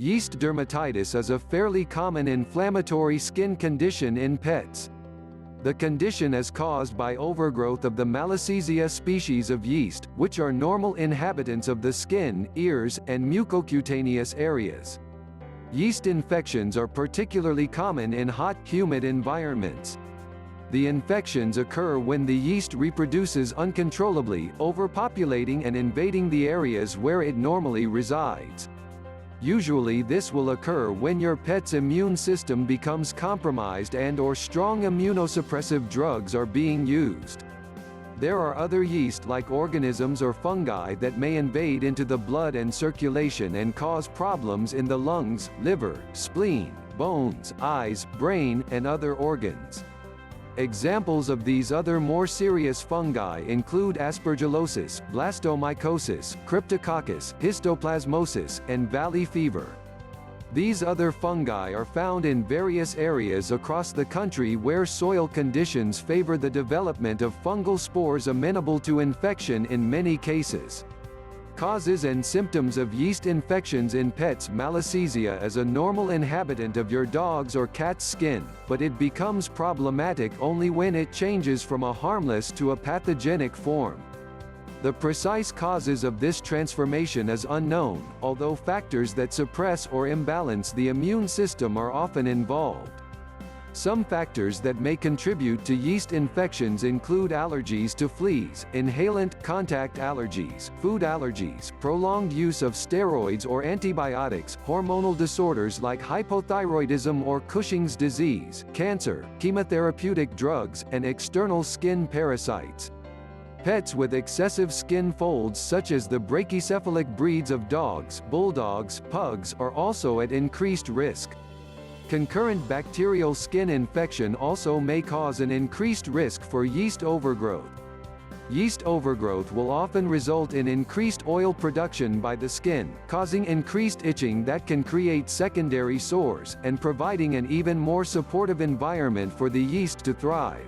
Yeast dermatitis is a fairly common inflammatory skin condition in pets. The condition is caused by overgrowth of the Malassezia species of yeast, which are normal inhabitants of the skin, ears, and mucocutaneous areas. Yeast infections are particularly common in hot, humid environments. The infections occur when the yeast reproduces uncontrollably, overpopulating and invading the areas where it normally resides. Usually this will occur when your pet's immune system becomes compromised and/or strong immunosuppressive drugs are being used. There are other yeast-like organisms or fungi that may invade into the blood and circulation and cause problems in the lungs, liver, spleen, bones, eyes, brain, and other organs. Examples of these other more serious fungi include aspergillosis, blastomycosis, cryptococcus, histoplasmosis, and valley fever. These other fungi are found in various areas across the country where soil conditions favor the development of fungal spores amenable to infection in many cases. Causes and symptoms of yeast infections in pets. Malassezia is a normal inhabitant of your dog's or cat's skin, but it becomes problematic only when it changes from a harmless to a pathogenic form. The precise causes of this transformation is unknown, although factors that suppress or imbalance the immune system are often involved. Some factors that may contribute to yeast infections include allergies to fleas, inhalant, contact allergies, food allergies, prolonged use of steroids or antibiotics, hormonal disorders like hypothyroidism or Cushing's disease, cancer, chemotherapeutic drugs, and external skin parasites. Pets with excessive skin folds such as the brachycephalic breeds of dogs, bulldogs, pugs are also at increased risk. Concurrent bacterial skin infection also may cause an increased risk for yeast overgrowth. Yeast overgrowth will often result in increased oil production by the skin, causing increased itching that can create secondary sores, and providing an even more supportive environment for the yeast to thrive.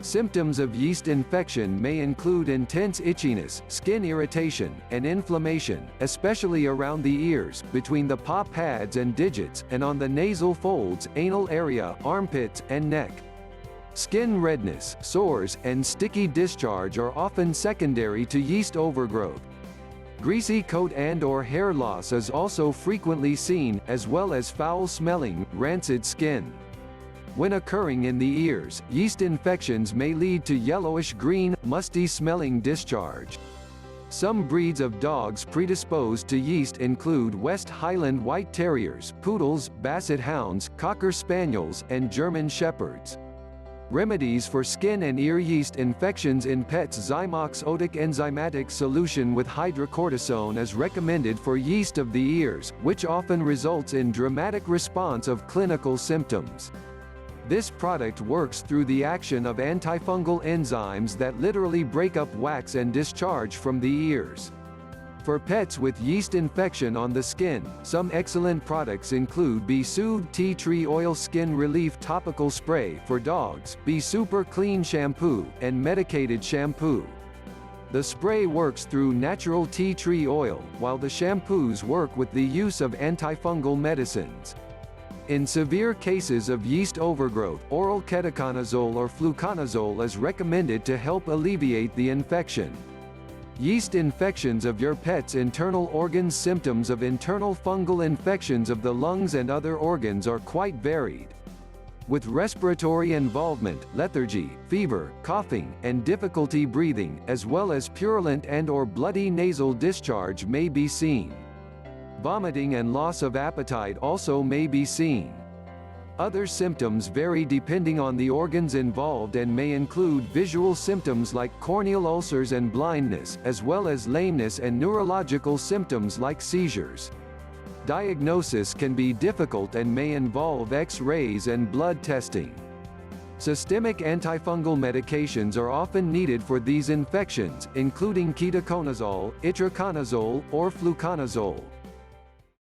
Symptoms of yeast infection may include intense itchiness, skin irritation, and inflammation, especially around the ears, between the paw pads and digits, and on the nasal folds, anal area, armpits, and neck. Skin redness, sores, and sticky discharge are often secondary to yeast overgrowth. Greasy coat and/or hair loss is also frequently seen, as well as foul-smelling, rancid skin. When occurring in the ears, yeast infections may lead to yellowish-green, musty-smelling discharge. Some breeds of dogs predisposed to yeast include West Highland White Terriers, Poodles, Basset Hounds, Cocker Spaniels, and German Shepherds. Remedies for skin and ear yeast infections in pets. Zymox otic enzymatic solution with hydrocortisone is recommended for yeast of the ears, which often results in dramatic response of clinical symptoms. This product works through the action of antifungal enzymes that literally break up wax and discharge from the ears. For pets with yeast infection on the skin, some excellent products include Be Soothe Tea Tree Oil Skin Relief Topical Spray for dogs, Be Super Clean Shampoo, and Medicated Shampoo. The spray works through natural tea tree oil, while the shampoos work with the use of antifungal medicines. In severe cases of yeast overgrowth, oral ketoconazole or fluconazole is recommended to help alleviate the infection. Yeast infections of your pet's internal organs. Symptoms of internal fungal infections of the lungs and other organs are quite varied. With respiratory involvement, lethargy, fever, coughing, and difficulty breathing, as well as purulent and/or bloody nasal discharge may be seen. Vomiting and loss of appetite also may be seen. Other symptoms vary depending on the organs involved and may include visual symptoms like corneal ulcers and blindness, as well as lameness and neurological symptoms like seizures. Diagnosis can be difficult and may involve X-rays and blood testing. Systemic antifungal medications are often needed for these infections, including ketoconazole, itraconazole, or fluconazole.